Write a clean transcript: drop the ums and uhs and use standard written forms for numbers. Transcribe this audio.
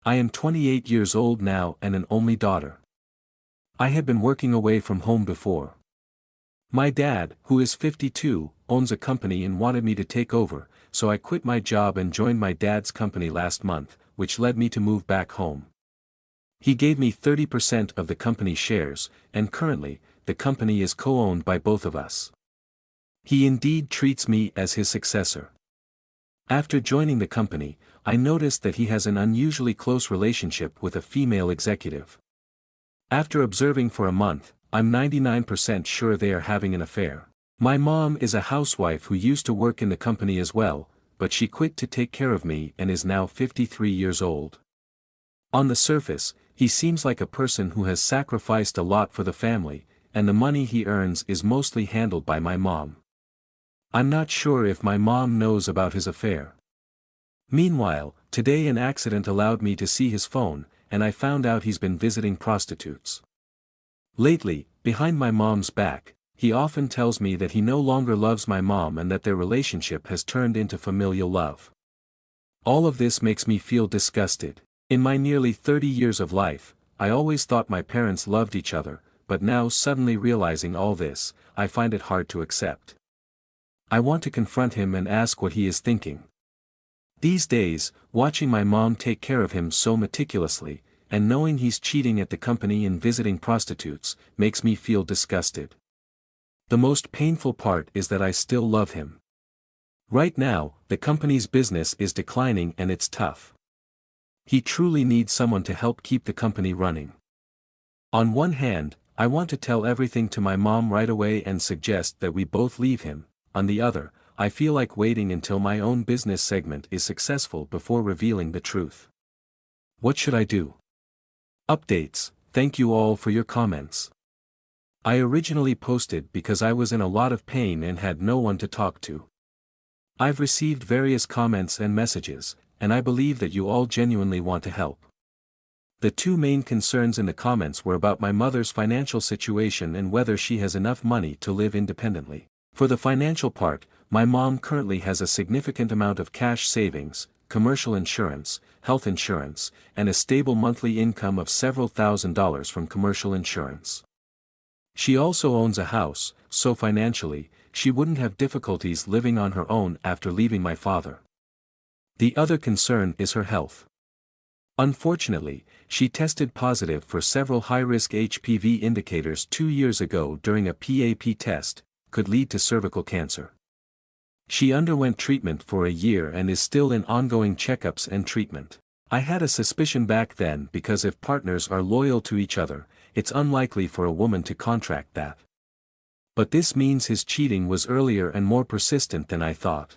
I am 28 years old now and an only daughter. I had been working away from home before. My dad, who is 52, owns a company and wanted me to take over, so I quit my job and joined my dad's company last month, which led me to move back home. He gave me 30% of the company shares, and currently, the company is co-owned by both of us. He indeed treats me as his successor. After joining the company, I noticed that he has an unusually close relationship with a female executive. After observing for a month, I'm 99% sure they are having an affair. My mom is a housewife who used to work in the company as well, but she quit to take care of me and is now 53 years old. On the surface, he seems like a person who has sacrificed a lot for the family, and the money he earns is mostly handled by my mom. I'm not sure if my mom knows about his affair. Meanwhile, today an accident allowed me to see his phone, and I found out he's been visiting prostitutes. Lately, behind my mom's back, he often tells me that he no longer loves my mom and that their relationship has turned into familial love. All of this makes me feel disgusted. In my nearly 30 years of life, I always thought my parents loved each other, but now suddenly realizing all this, I find it hard to accept. I want to confront him and ask what he is thinking. These days, watching my mom take care of him so meticulously, and knowing he's cheating at the company and visiting prostitutes, makes me feel disgusted. The most painful part is that I still love him. Right now, the company's business is declining and it's tough. He truly needs someone to help keep the company running. On one hand, I want to tell everything to my mom right away and suggest that we both leave him. On the other, I feel like waiting until my own business segment is successful before revealing the truth. What should I do? Updates. Thank you all for your comments. I originally posted because I was in a lot of pain and had no one to talk to. I've received various comments and messages, and I believe that you all genuinely want to help. The two main concerns in the comments were about my mother's financial situation and whether she has enough money to live independently. For the financial part, my mom currently has a significant amount of cash savings, commercial insurance, health insurance, and a stable monthly income of several $1,000s from commercial insurance. She also owns a house, so financially, she wouldn't have difficulties living on her own after leaving my father. The other concern is her health. Unfortunately, she tested positive for several high-risk HPV indicators 2 years ago during a PAP test, could lead to cervical cancer. She underwent treatment for a year and is still in ongoing checkups and treatment. I had a suspicion back then because if partners are loyal to each other, it's unlikely for a woman to contract that. But this means his cheating was earlier and more persistent than I thought.